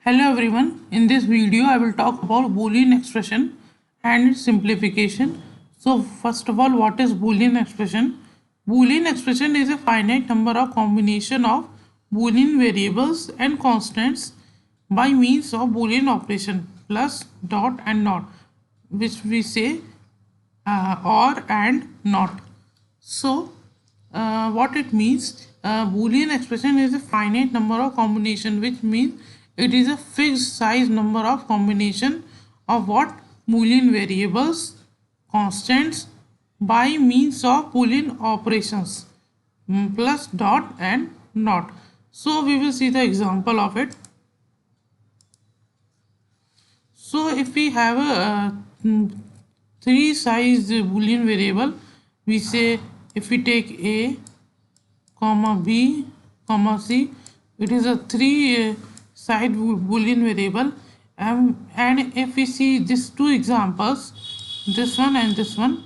Hello everyone, in this video I will talk about Boolean expression and its simplification. So first of all, what is Boolean expression? Boolean expression is a finite number of combination of Boolean variables and constants by means of Boolean operation plus, dot and not, which we say or and not. So what it means, Boolean expression is a finite number of combination, which means it is a fixed size number of combination of what Boolean variables, constants by means of Boolean operations plus, dot and not. So we will see the example of it. So if we have a three size Boolean variable, we say if we take a comma b comma c, it is a three side Boolean variable, and if we see these two examples, this one and this one,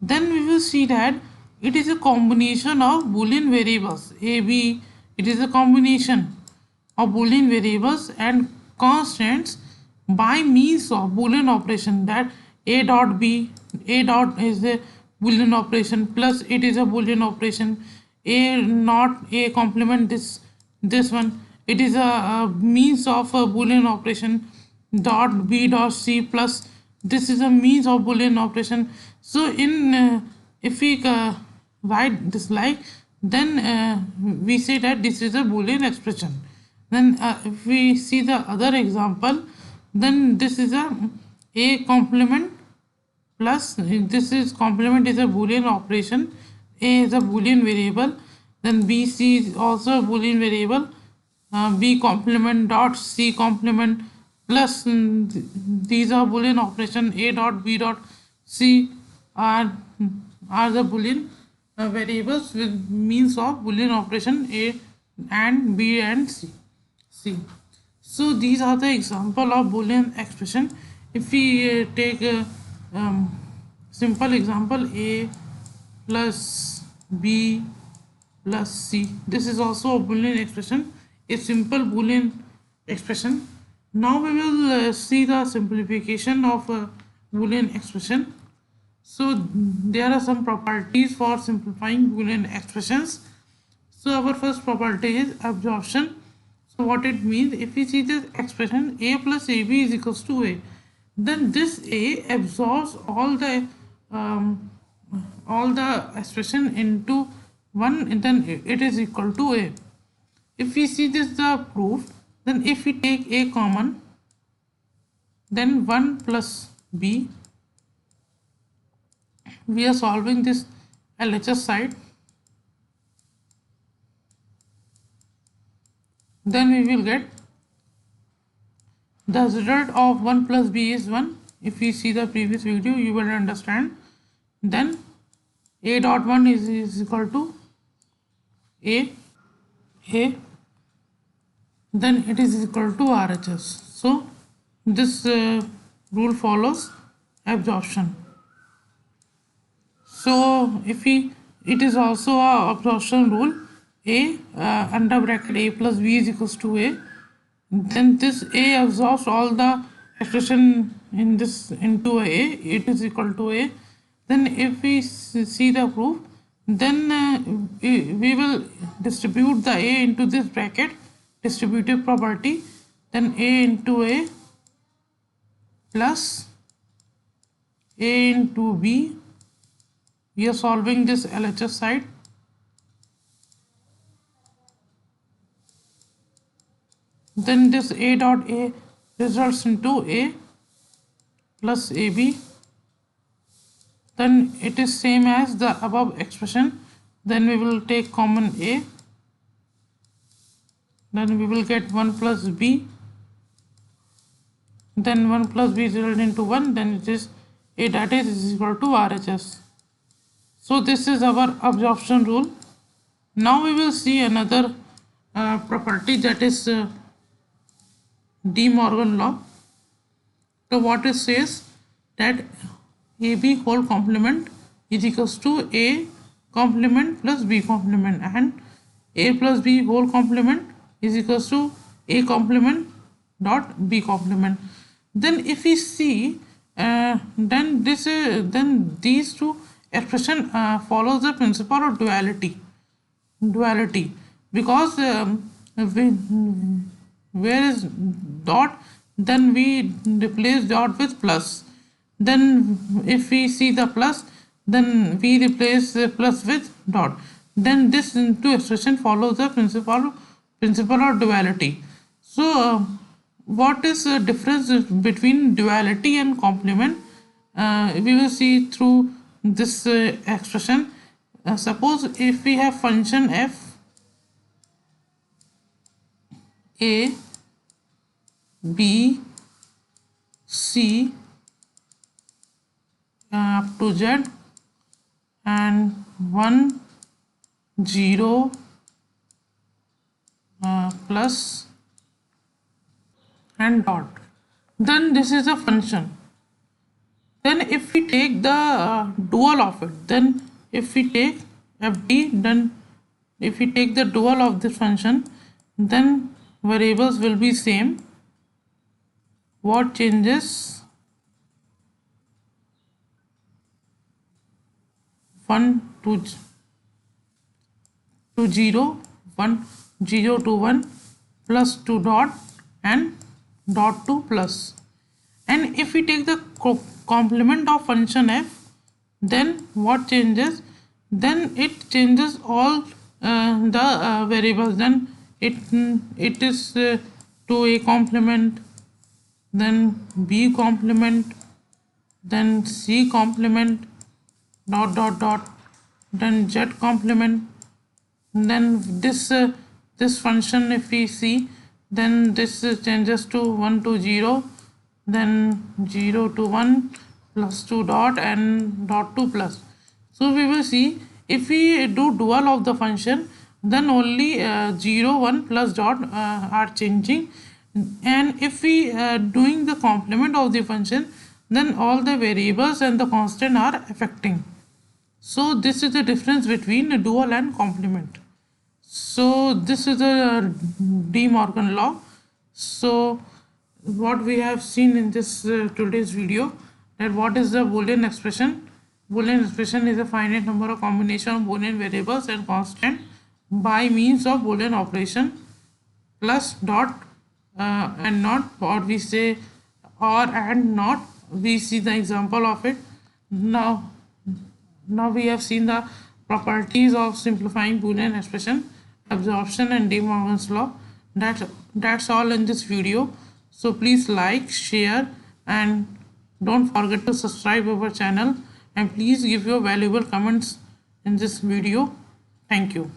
then we will see that it is a combination of Boolean variables a b. It is a combination of Boolean variables and constants by means of Boolean operation, that a dot b, a dot is a Boolean operation plus it is a Boolean operation, a not a complement this one, it is a means of a Boolean operation, dot b dot c plus this is a means of Boolean operation. So in if we write this like, then we say that this is a Boolean expression. Then if we see the other example, then this is a complement plus this is complement is a Boolean operation, a is a Boolean variable, then bc is also a Boolean variable, b complement dot c complement plus these are Boolean operation, a dot b dot c are the Boolean variables with means of Boolean operation a and b and c. So these are the example of Boolean expression. If we take a simple example, a plus b plus c, this is also a Boolean expression, a simple Boolean expression. Now we will see the simplification of Boolean expression. So there are some properties for simplifying Boolean expressions. So our first property is absorption. So what it means, if we see this expression a plus ab is equals to a, then this a absorbs all the expression into one, and then it is equal to a. If we see this the proof, then if we take a common, then 1 plus b, we are solving this LHS side, then we will get the result of 1 plus b is 1. If we see the previous video, you will understand. Then a dot 1 is equal to a, then it is equal to RHS. So this rule follows absorption. So if it is also a absorption rule, a under bracket a plus b is equals to a, then this a absorbs all the expression in this into a, it is equal to a. Then if we see the proof, then we will distribute the a into this bracket, distributive property, then a into a plus a into b. We are solving this LHS side. Then this a dot a results into a plus ab. Then it is same as the above expression. Then we will take common a. Then we will get 1 plus b. Then 1 plus b result into 1. Then it is a that is equal to RHS. So this is our absorption rule. Now we will see another property, that is De Morgan law. So what it says, that AB whole complement is equals to A complement plus B complement, and A plus B whole complement is equals to A complement dot b complement. Then if we see, then these two expression follows the principle of duality, because where is dot, then we replace dot with plus. Then if we see the plus, then we replace the plus with dot. Then this two expression follows the principle of duality. So what is the difference between duality and complement? We will see through this expression. Suppose if we have function f a b c up to z and 1 0 plus and dot, then this is a function. Then if we take the dual of it, then if we take fd, then if we take the dual of this function, then variables will be same. What changes? 1 to 0, 1 0 to 1, plus to dot, and dot to plus. And if we take the complement of function f, then what changes? Then it changes all the variables. Then it is to a complement, then b complement, then c complement, dot dot dot, then z complement. Then this function, if we see, then this changes to 1 to 0, then 0 to 1, plus to dot, and dot to plus. So we will see, if we do dual of the function, then only 0 1 plus dot are changing, and if we doing the complement of the function, then all the variables and the constant are affecting. So this is the difference between dual and complement. So this is the De Morgan law. So what we have seen in this today's video, that what is the Boolean expression. Boolean expression is a finite number of combination of Boolean variables and constant by means of Boolean operation plus dot and not, or we say or and not. We see the example of it. Now we have seen the properties of simplifying Boolean expression, absorption, and De Morgan's law. That's all in this video. So please like, share, and don't forget to subscribe our channel, and please give your valuable comments in this video. Thank you.